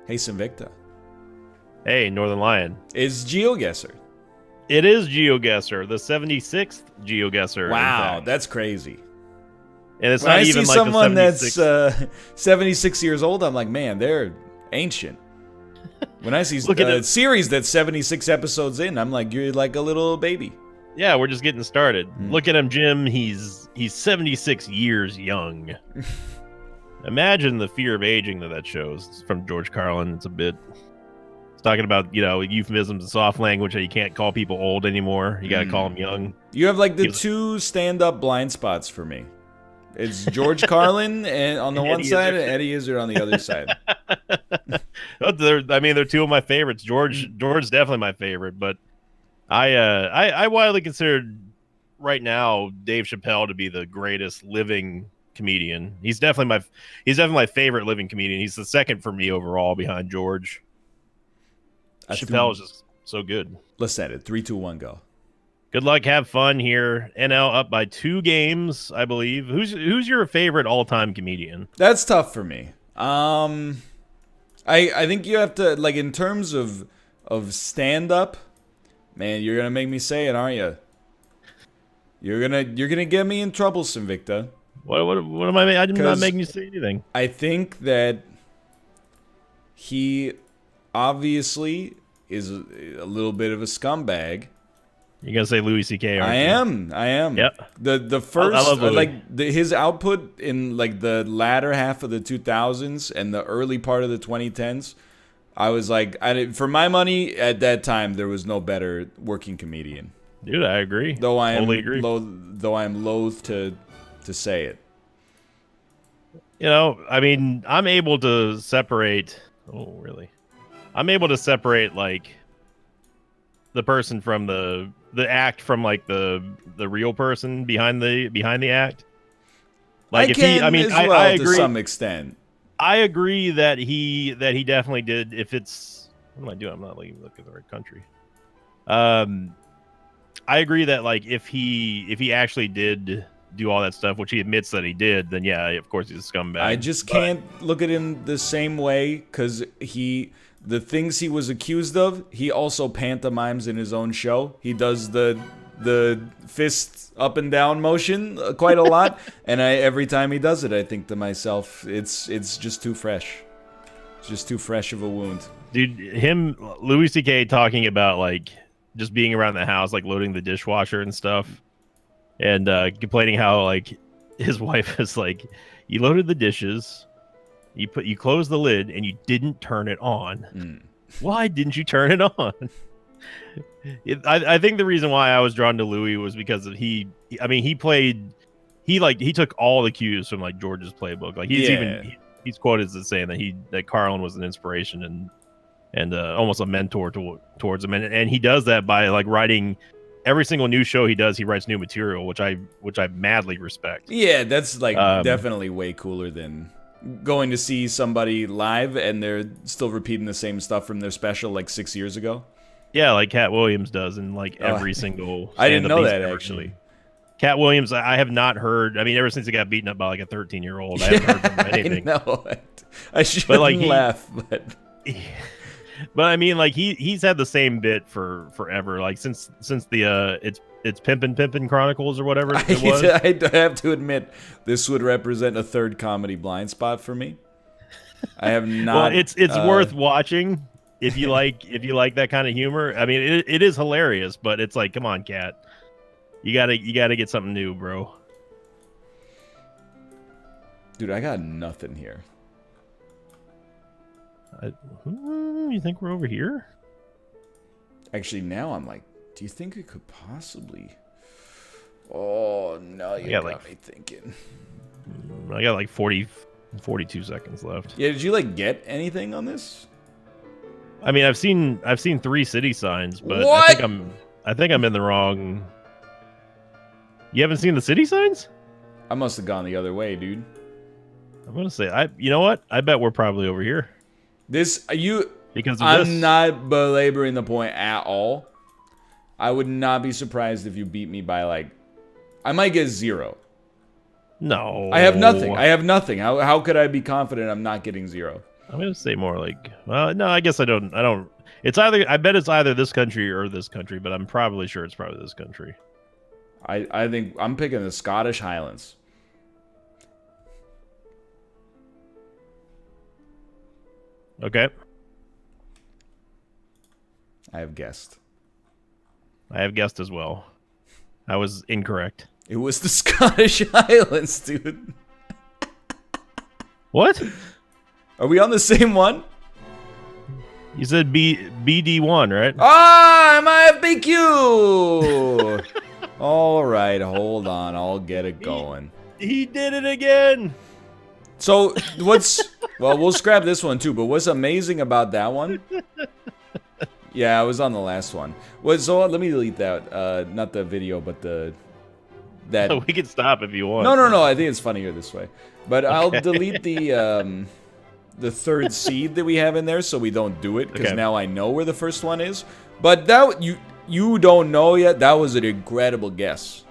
Hey, Sinvicta. Hey, Northernlion. Is Geoguessr. It is Geoguessr, the 76th Geoguessr. Wow, that's crazy. And it's when not I even see like someone the that's 76th. 76 years old, I'm like, man, they're ancient. When I see Look at a series that's 76 episodes in, I'm like, you're like a little baby. Yeah, we're just getting started. Look at him, Jim. He's 76 years young. Imagine the fear of aging that shows. It's from George Carlin. It's talking about, euphemisms and soft language, that you can't call people old anymore. You got to call them young. You have like the two stand-up blind spots for me. It's George Carlin and on the one side and Eddie Izzard on the other side. They're two of my favorites. George's definitely my favorite, but I widely considered right now Dave Chappelle to be the greatest living comedian. He's definitely my favorite living comedian. He's the second for me overall behind George. Chappelle is just so good. Let's set it. 3, 2, 1, go. Good luck. Have fun here. NL up by 2 games, I believe. Who's your favorite all-time comedian? That's tough for me. I think you have to, like, in terms of stand-up, man, you're gonna make me say it, aren't you? You're gonna get me in trouble, Sinvicta. What am I? I'm not making you say anything. I think that he obviously is a little bit of a scumbag. You're gonna say Louis C.K. I am. Yep. The first, I love Louis. his output in like the latter half of the 2000s and the early part of the 2010s, I was like, for my money at that time, there was no better working comedian. Dude, I agree. Though I am totally agree. Though I am loath to say it. I'm able to separate. Oh, really? I'm able to separate like the person from the act from like the real person behind the act. Like I agree to some extent. I agree that he definitely did. If it's what am I doing? I'm not looking at the right country. I agree that like if he actually did do all that stuff, which he admits that he did, then yeah, of course he's a scumbag. I just can't look at him the same way because the things he was accused of, he also pantomimes in his own show. He does the fist up and down motion quite a lot, and every time he does it, I think to myself, it's just too fresh. It's just too fresh of a wound. Dude, Louis C.K. talking about like just being around the house, like loading the dishwasher and stuff, and complaining how like his wife is like, you loaded the dishes, you closed the lid, and you didn't turn it on. Why didn't you turn it on? I think the reason why I was drawn to Louis was because he took all the cues from like George's playbook. Like he's quoted as saying that Carlin was an inspiration and almost a mentor towards him, and he does that by like writing every single new show he does. He writes new material, which I madly respect. Yeah, that's like definitely way cooler than going to see somebody live and they're still repeating the same stuff from their special like 6 years ago. Yeah, like Cat Williams does in like every single. I didn't know that actually. Cat Williams, I have not heard. I mean, ever since he got beaten up by like a 13-year-old, I haven't heard from anything. I know. I shouldn't laugh, but. But I mean, like he's had the same bit for forever. Like since the it's Pimpin' Chronicles or whatever it was. I have to admit, this would represent a third comedy blind spot for me. I have not. Well, it's worth watching if you like that kind of humor. I mean, it is hilarious, but it's like, come on, Cat, you gotta get something new, bro. Dude, I got nothing here. You think we're over here? Actually, now I'm like, do you think it could possibly? Oh, no, you got me thinking. I got like 42 seconds left. Yeah, did you like get anything on this? I mean, I've seen 3 city signs, but what? I think I'm in the wrong. You haven't seen the city signs? I must have gone the other way, dude. I'm gonna say, you know what? I bet we're probably over here. I'm not belaboring the point at all. I would not be surprised if you beat me by like, I might get 0. No. I have nothing. How could I be confident I'm not getting 0? I'm gonna say more like No, I guess I don't. It's either. I bet it's either this country or this country, but I'm probably sure it's probably this country. I think I'm picking the Scottish Highlands. Okay. I have guessed. I have guessed as well. I was incorrect. It was the Scottish Highlands, dude. What? Are we on the same one? You said BD1, right? Ah, my FBQ! All right, hold on. I'll get it going. He did it again. So, well, we'll scrap this one too, but what's amazing about that one? Yeah, I was on the last one. So let me delete that. Not the video, but that. We can stop if you want. No. I think it's funnier this way. But okay. I'll delete the third seed that we have in there, so we don't do it, because now I know where the first one is. But that you don't know yet. That was an incredible guess.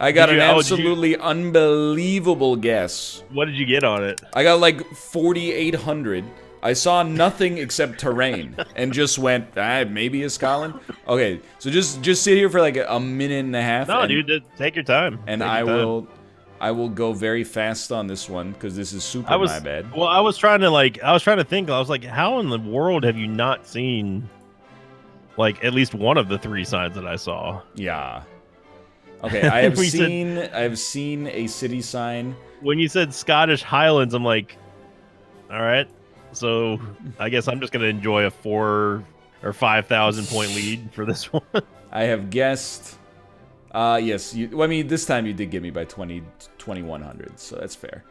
I got an absolutely unbelievable guess. What did you get on it? I got like 4,800. I saw nothing except terrain and just went, maybe it's Scotland. Okay, so just sit here for like a minute and a half. No, dude, take your time. And I will go very fast on this one because this is super my bad. Well, I was trying to think. I was like, how in the world have you not seen like at least one of the three signs that I saw? Yeah. Okay, I have seen a city sign. When you said Scottish Highlands, I'm like, all right. So I guess I'm just gonna enjoy a 4,000 or 5,000 point lead for this one. I have guessed. Yes. I mean, this time you did get me by 2,100, so that's fair.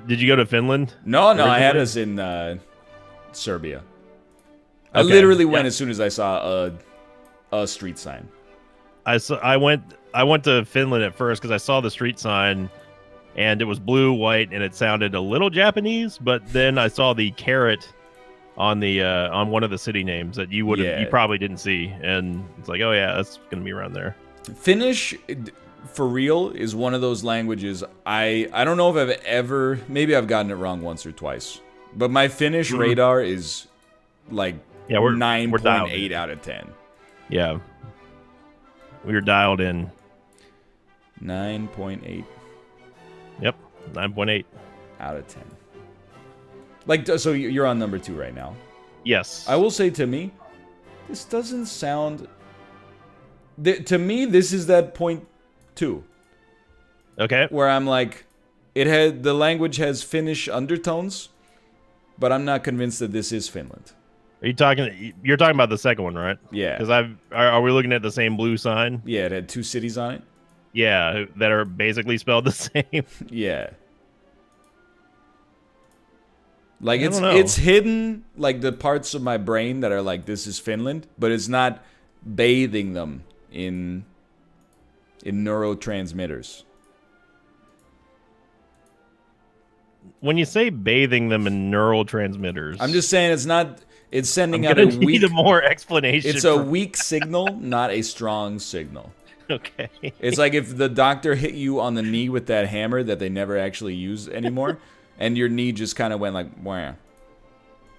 Did you go to Finland? No. I had us in Serbia. I literally went as soon as I saw a street sign. I went to Finland at first because I saw the street sign, and it was blue, white, and it sounded a little Japanese. But then I saw the carrot on the on one of the city names that you probably didn't see, and it's like, oh yeah, that's gonna be around there. Finnish, for real, is one of those languages. I don't know if I've ever, maybe I've gotten it wrong once or twice, but my Finnish radar is like 9.8 out of 10. Yeah, we were dialed in. 9.8. Yep, 9.8 out of 10. Like, so you're on number 2 right now. Yes. I will say, to me, this doesn't sound. To me, this is that point 2. Okay. Where I'm like, the language has Finnish undertones, but I'm not convinced that this is Finland. You're talking about the second one, right? Yeah. Because are we looking at the same blue sign? Yeah, it had 2 cities on it. Yeah, that are basically spelled the same. Yeah. Like it's hidden, like the parts of my brain that are like, this is Finland, but it's not bathing them in neurotransmitters. When you say bathing them in neurotransmitters, I'm just saying it's sending out a weak. Need more explanation. It's a weak signal, not a strong signal. Okay. It's like if the doctor hit you on the knee with that hammer that they never actually use anymore, and your knee just kind of went like, wah,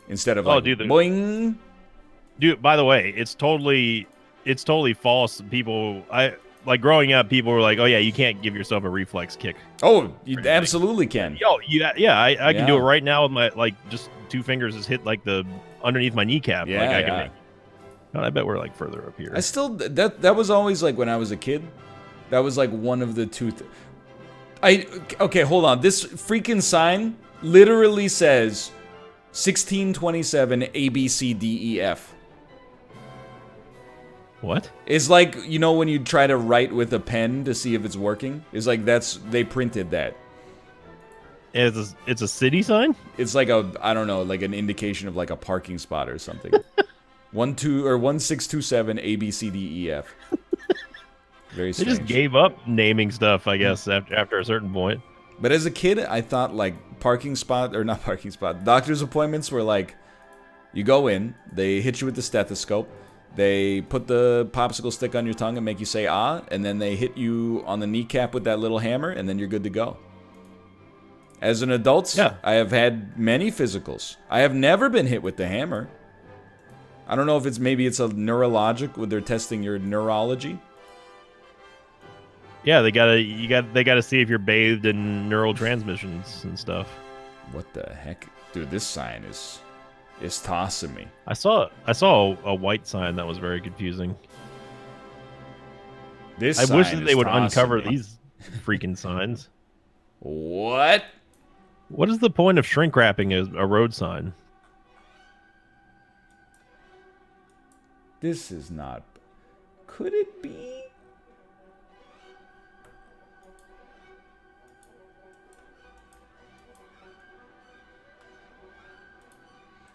instead of like, boing. Dude, by the way, it's totally false. People, like growing up, people were like, oh yeah, you can't give yourself a reflex kick. Oh, you absolutely can. Yo, yeah, I can do it right now with my, like, just 2 fingers just hit like the underneath my kneecap. Yeah, like I can make. I bet we're like further up here. I still that was always like when I was a kid. That was like one of the 2. Okay, hold on. This freaking sign literally says 1627 ABCDEF. What? It's like, you know, when you try to write with a pen to see if it's working. It's like they printed that. It's a city sign? It's like I don't know, like an indication of like a parking spot or something. 1627 ABCDEF. Very strange. They just gave up naming stuff, I guess, after a certain point. But as a kid, I thought like doctor's appointments were like, you go in, they hit you with the stethoscope, they put the popsicle stick on your tongue and make you say ah, and then they hit you on the kneecap with that little hammer, and then you're good to go. As an adult, Yeah. I have had many physicals. I have never been hit with the hammer. I don't know if maybe it's a neurologic, where they're testing your neurology. Yeah, they gotta see if you're bathed in neural transmissions and stuff. What the heck? Dude, this sign is tossing me. I saw a white sign that was very confusing. This I wish sign that they is would tossing uncover me. these freaking signs. What? What is the point of shrink wrapping a road sign? This is not... Could it be?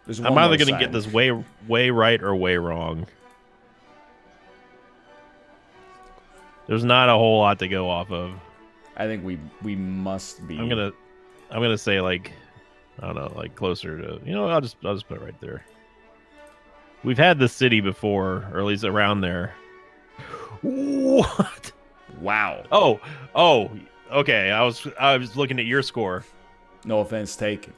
There's one I'm either more going to sign. get this way right or way wrong. There's not a whole lot to go off of. I think we must be... I'm gonna say like, I don't know, like closer to, you know, I'll just put it right there. We've had this city before, or at least around there. What? Wow. Oh, okay. I was looking at your score. No offense taken.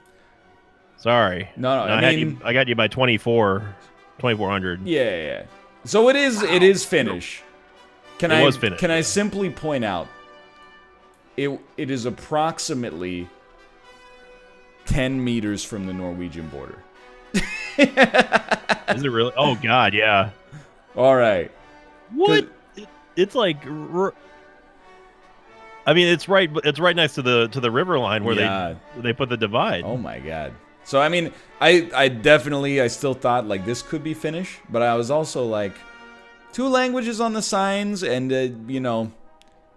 Sorry. No, I got you by 2,400. Yeah. So it is Finnish. Can I simply point out it is approximately 10 meters from the Norwegian border. Is it really? Oh God, yeah. All right. What? It's like, I mean, it's right next to the river line where they put the divide. Oh my God. So I mean, I still thought like this could be Finnish, but I was also like, 2 languages on the signs, and you know,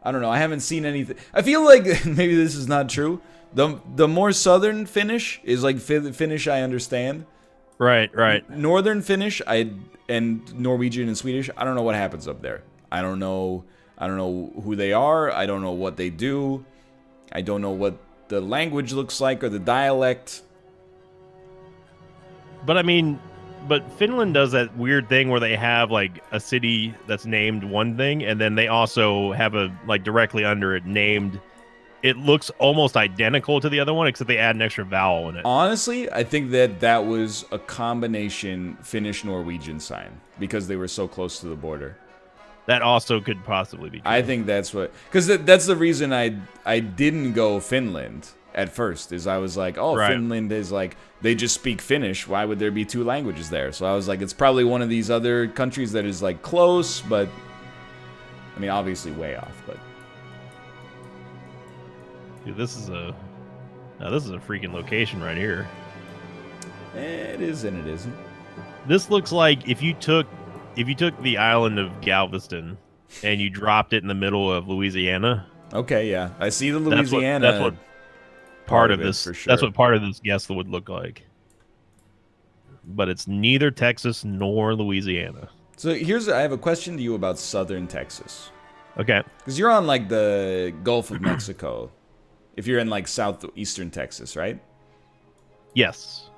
I don't know. I haven't seen anything. I feel like maybe this is not true. The more southern Finnish is like Finnish I understand. Right. Northern Finnish and Norwegian and Swedish, I don't know what happens up there. I don't know who they are. I don't know what they do. I don't know what the language looks like or the dialect. But I mean, Finland does that weird thing where they have like a city that's named one thing, and then they also have a like directly under it named. It looks almost identical to the other one, except they add an extra vowel in it. Honestly, I think that was a combination Finnish-Norwegian sign because they were so close to the border. That also could possibly be true. I think that's what... Because that's the reason I didn't go Finland at first, is I was like, oh, right. Finland is like... They just speak Finnish. Why would there be 2 languages there? So I was like, it's probably one of these other countries that is like close, but... I mean, obviously way off, but... Dude, this is a freaking location right here. It is and it isn't. This looks like if you took the island of Galveston and you dropped it in the middle of Louisiana. Okay, yeah, I see the Louisiana. That's what part of this. For sure. That's what part of this guess would look like. But it's neither Texas nor Louisiana. So I have a question to you about southern Texas. Okay. Because you're on like the Gulf of Mexico. If you're in like southeastern Texas, right? Yes.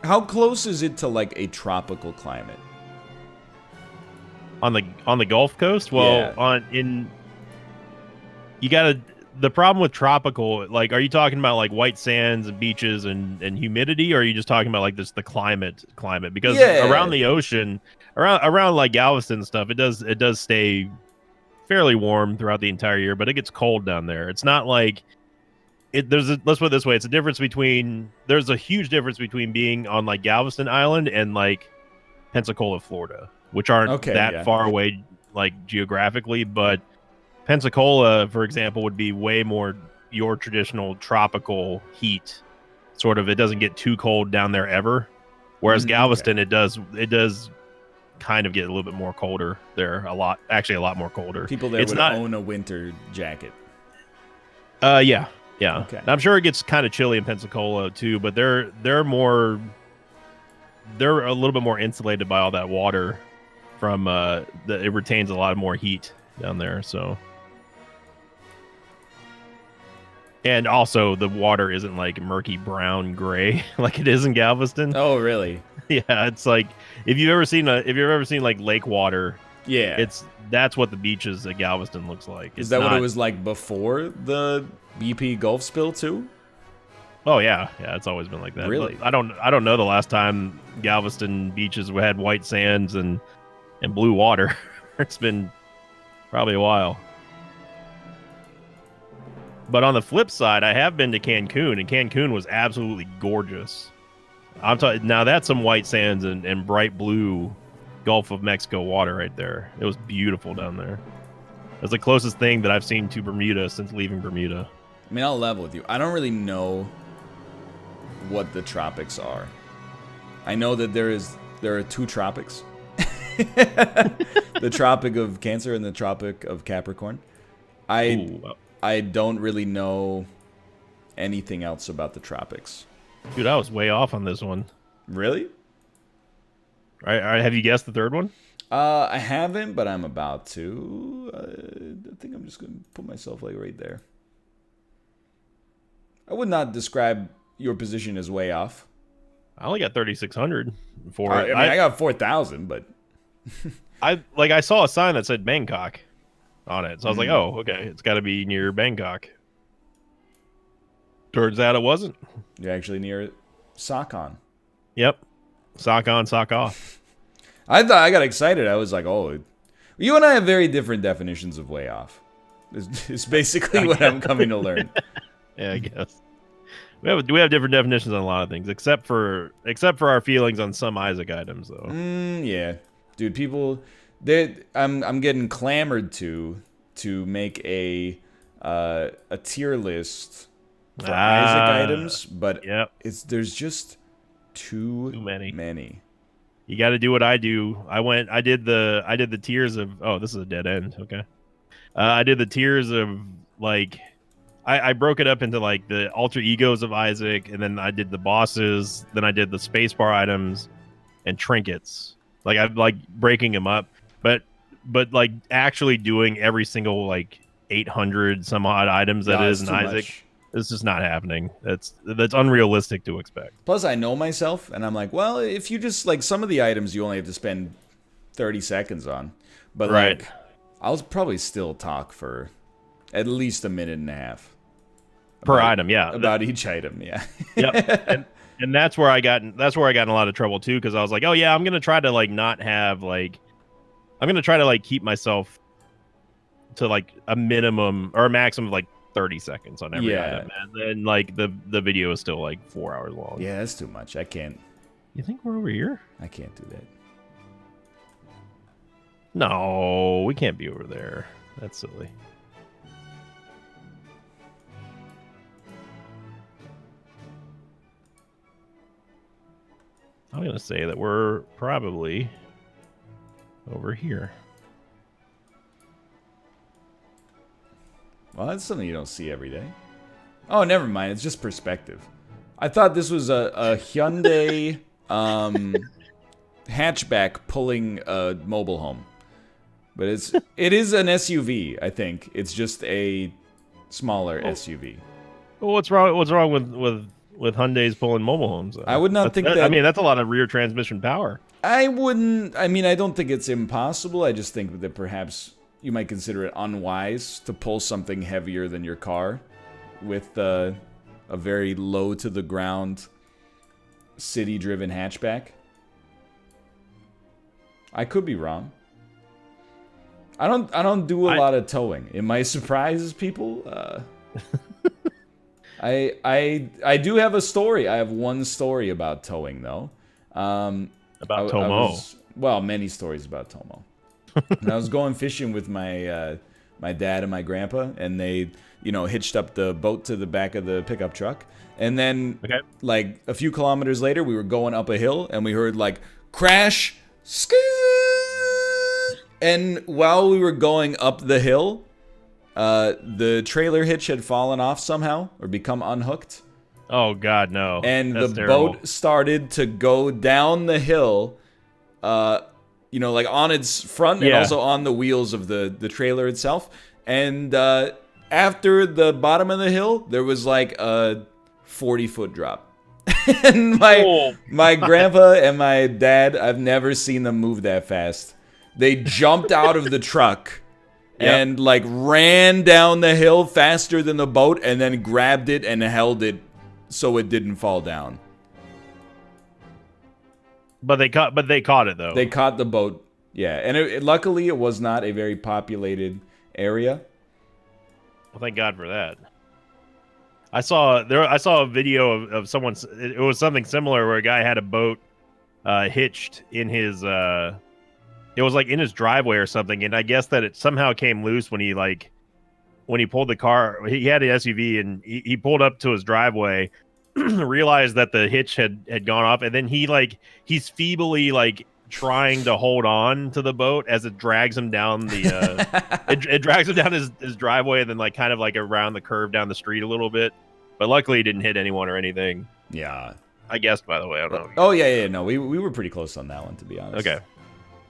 How close is it to like a tropical climate? On the Gulf Coast? Well, yeah. The problem with tropical, like, are you talking about like white sands and beaches and humidity, or are you just talking about like the climate? Because around the ocean, around like Galveston and stuff, it does stay fairly warm throughout the entire year, but it gets cold down there. It's not like let's put it this way, there's a huge difference between being on like Galveston Island and like Pensacola, Florida, which aren't far away like geographically, but Pensacola, for example, would be way more your traditional tropical heat. Sort of, it doesn't get too cold down there ever. Whereas Galveston, it does kind of get a little bit more colder there. A lot more colder. People there would own a winter jacket. Yeah. Okay. I'm sure it gets kind of chilly in Pensacola too, but they're a little bit more insulated by all that water from it retains a lot more heat down there, so. And also the water isn't like murky brown gray like it is in Galveston. Oh, really? Yeah, it's like if you've ever seen like lake water, Yeah. That's what the beaches at Galveston looks like. Is that what it was like before the BP Gulf spill too? Oh yeah, it's always been like that. Really? But I don't know the last time Galveston beaches had white sands and blue water. It's been probably a while. But on the flip side, I have been to Cancun, and Cancun was absolutely gorgeous. I'm talking now. That's some white sands and bright blue Gulf of Mexico water right there. It was beautiful down there. It's the closest thing that I've seen to Bermuda since leaving Bermuda. I mean, I'll level with you. I don't really know what the tropics are. I know that there are 2 tropics. The Tropic of Cancer and the Tropic of Capricorn. I don't really know anything else about the tropics. Dude, I was way off on this one. Really? All right, have you guessed the third one? I haven't, but I'm about to. I think I'm just going to put myself like right there. I would not describe your position as way off. I only got 3,600 for it. I got 4,000, but I saw a sign that said Bangkok on it, so I was like, oh, okay, it's got to be near Bangkok. Turns out it wasn't. You're actually near Sakon. Yep, sock on, sock off. I thought I got excited. I was like, oh, you and I have very different definitions of way off. It's basically what I'm coming to learn. Yeah, I guess. We have different definitions on a lot of things, except for our feelings on some Isaac items, though. Yeah, dude. People, I'm getting clamored to make a tier list for Isaac items, but there's just too many. You got to do what I do. I did the tiers of. Oh, this is a dead end. Okay. I did the tiers of like. I broke it up into like the alter egos of Isaac, and then I did the bosses, then I did the spacebar items and trinkets. Like I'm like breaking them up, but like actually doing every single like 800 some odd items that is in Isaac. It's just not happening. That's unrealistic to expect. Plus, I know myself, and I'm like, well, if you just like some of the items, you only have to spend 30 seconds on, but like I'll probably still talk for at least a minute and a half. Per item, yeah. About each item, yeah. Yep. And that's where I got in a lot of trouble too, because I was like, oh yeah, I'm gonna try to like not have like I'm gonna try to like keep myself to like a minimum or a maximum of like 30 seconds on every item. And then like the video is still like 4 hours long. Yeah, that's too much. I can't. You think we're over here? I can't do that. No, we can't be over there. That's silly. I'm going to say that we're probably over here. Well, that's something you don't see every day. Oh, never mind. It's just perspective. I thought this was a Hyundai hatchback pulling a mobile home. But it is an SUV, I think. It's just a smaller SUV. Well, what's wrong with Hyundai's pulling mobile homes? I would not think that. I mean, that's a lot of rear transmission power. I wouldn't. I mean, I don't think it's impossible. I just think that perhaps you might consider it unwise to pull something heavier than your car with a very low to the ground city-driven hatchback. I could be wrong. I don't do a lot of towing. It might surprise people. I do have a story. I have one story about towing though. About Tomo. Well, many stories about Tomo. And I was going fishing with my my dad and my grandpa, and they, hitched up the boat to the back of the pickup truck. And then, like a few kilometers later, we were going up a hill, and we heard like crash, scoot. And while we were going up the hill, the trailer hitch had fallen off somehow or become unhooked. Oh God, no! And that's terrible. Boat started to go down the hill. Like on its front and also on the wheels of the trailer itself. And after the bottom of the hill, there was like a 40-foot drop. And my grandpa and my dad, I've never seen them move that fast. They jumped out of the truck Yep. and like ran down the hill faster than the boat and then grabbed it and held it so it didn't fall down. But they caught it though. They caught the boat. Yeah, and luckily it was not a very populated area. Well, thank God for that. I saw a video of someone. It was something similar where a guy had a boat hitched in his. It was like in his driveway or something, and I guess that it somehow came loose when he pulled the car. He had an SUV and he pulled up to his driveway, realized that the hitch had gone off, and then he's feebly like trying to hold on to the boat as it drags him down the it drags him down his driveway and then like kind of like around the curve down the street a little bit, but luckily he didn't hit anyone or anything. Yeah, I guessed, by the way. I don't know. Oh yeah, no, we were pretty close on that one, to be honest. Okay,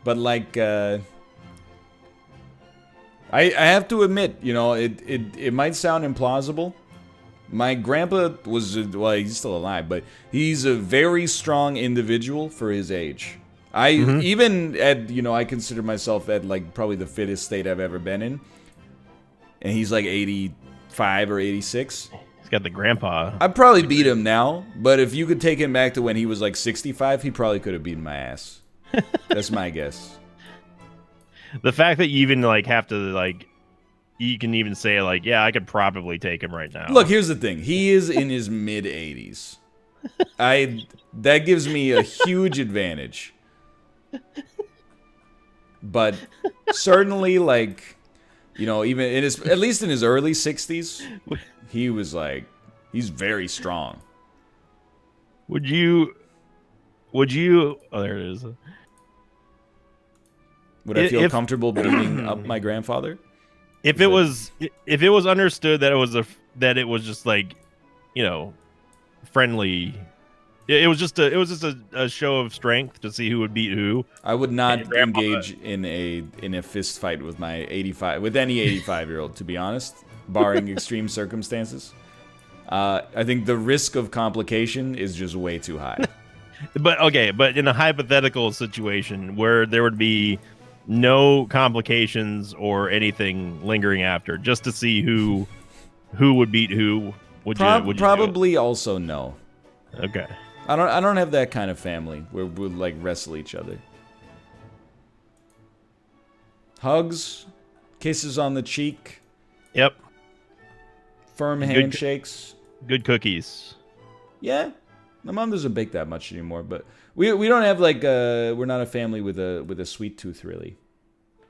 but like I have to admit, you know, it might sound implausible. My grandpa was, well, he's still alive, but he's a very strong individual for his age. Even at, you know, I consider myself at like probably the fittest state I've ever been in. And he's like 85 or 86. he's got the grandpa. I'd probably beat him now, but if you could take him back to when he was like 65, he probably could have beaten my ass. That's my guess. The fact that you even like have to like, you can even say like, yeah, I could probably take him right now. Look, here's the thing. He is in his mid 80s. That gives me a huge advantage. But certainly, like, you know, even in his, at least in his early 60s, he was like, he's very strong. Would you? Oh, there it is. Would I feel comfortable beating up my grandfather? If it was understood that it was just like, you know, friendly. It was just a show of strength to see who would beat who. I would not engage in a fist fight with my any 85-year-old, to be honest, barring extreme circumstances. I think the risk of complication is just way too high. But in a hypothetical situation where there would be no complications or anything lingering after, just to see who would beat who, would you probably also no. Okay. I don't have that kind of family where we'll like wrestle each other. Hugs, kisses on the cheek. Yep. Firm handshakes. Good cookies. Yeah. My mom doesn't bake that much anymore, but we don't have like we're not a family with a sweet tooth really.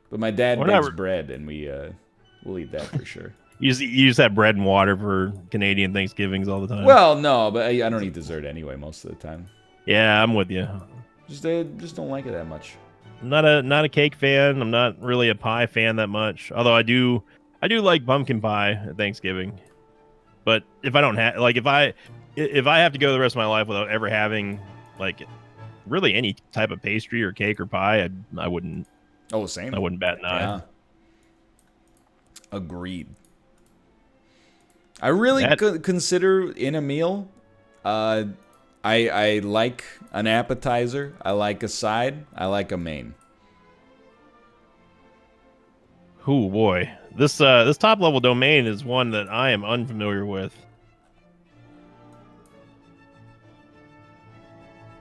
But my dad bakes bread and we'll eat that for sure. You just have bread and water for Canadian Thanksgivings all the time. Well, no, but I don't eat dessert anyway most of the time. Yeah, I'm with you. Just don't like it that much. I'm not a cake fan. I'm not really a pie fan that much. Although I do like pumpkin pie at Thanksgiving. But if I don't have if I have to go the rest of my life without ever having like really any type of pastry or cake or pie, I wouldn't. Oh, same. I wouldn't bat an eye. Yeah. Agreed. I really consider in a meal, I like an appetizer, I like a side, I like a main. Oh boy, this top level domain is one that I am unfamiliar with.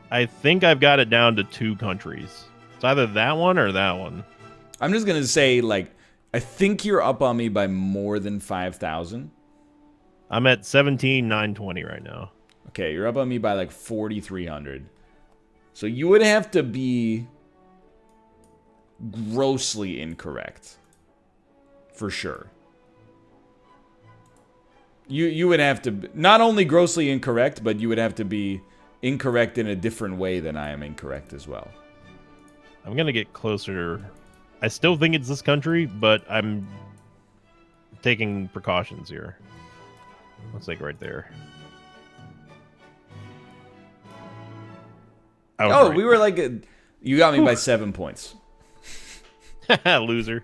I think I've got it down to 2 countries. It's either that one or that one. I'm just gonna say, like, I think you're up on me by more than 5,000. I'm at 17,920 right now. Okay, you're up on me by like 4,300. So you would have to be grossly incorrect. For sure. You would have to, not only grossly incorrect, but you would have to be incorrect in a different way than I am incorrect as well. I'm going to get closer. I still think it's this country, but I'm taking precautions here. Let's like right there. Oh, right. We were like, you got me by 7 points. Loser.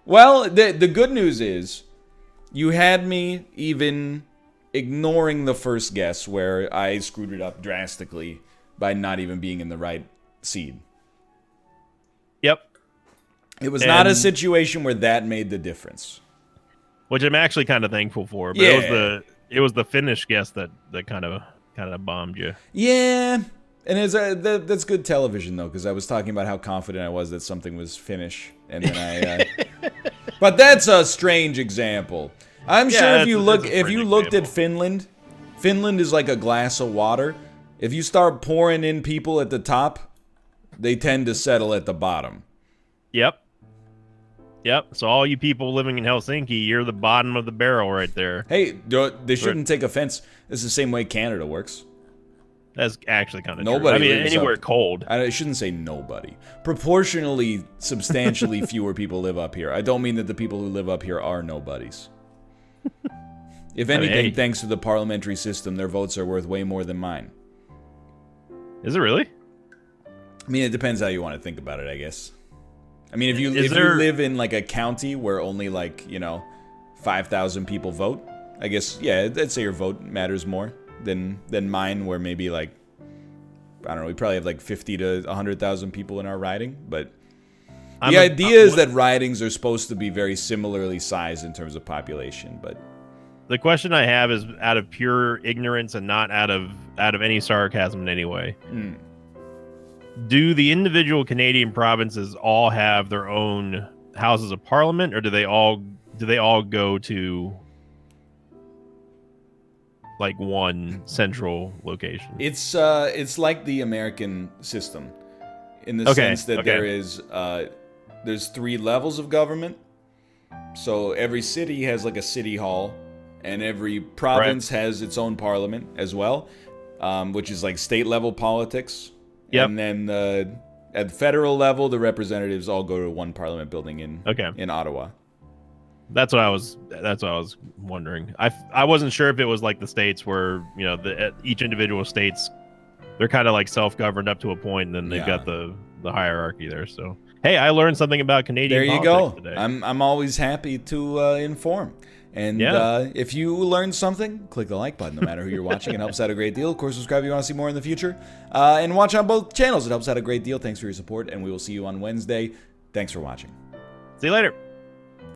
Well, the good news is you had me even ignoring the first guess where I screwed it up drastically by not even being in the right seed. It was not a situation where that made the difference. Which I'm actually kind of thankful for. But it was the Finnish guess that kind of bombed you. Yeah. And that's good television, though, because I was talking about how confident I was that something was Finnish. And then but that's a strange example. I'm sure if you looked at Finland is like a glass of water. If you start pouring in people at the top, they tend to settle at the bottom. Yep. So all you people living in Helsinki, you're the bottom of the barrel right there. Hey, they shouldn't take offense. It's the same way Canada works. That's actually kind of nobody. True. I mean, anywhere cold. I shouldn't say nobody. Proportionally, substantially fewer people live up here. I don't mean that the people who live up here are nobodies. If anything, thanks to the parliamentary system, their votes are worth way more than mine. Is it really? I mean, it depends how you want to think about it, I guess. I mean, if you live in like a county where only 5,000 people vote, I guess, yeah, I'd say your vote matters more than mine, where maybe I don't know, we probably have 50 to 100,000 people in our riding, but the idea is that ridings are supposed to be very similarly sized in terms of population, but the question I have is out of pure ignorance and not out of any sarcasm in any way. Do the individual Canadian provinces all have their own houses of parliament, or do they all go to one central location? It's like the American system in the sense that there's 3 levels of government. So every city has a city hall, and every province has its own parliament as well, which is state level politics. Yep. And then at the federal level, the representatives all go to one parliament building in Ottawa. That's what I was wondering. I wasn't sure if it was like the states where each individual states, they're kind of self-governed up to a point, and then they've got the hierarchy there. So hey, I learned something about Canadian politics today. I'm always happy to inform. And if you learned something, click the like button, no matter who you're watching. It helps out a great deal. Of course, subscribe if you want to see more in the future. And watch on both channels. It helps out a great deal. Thanks for your support, and we will see you on Wednesday. Thanks for watching. See you later.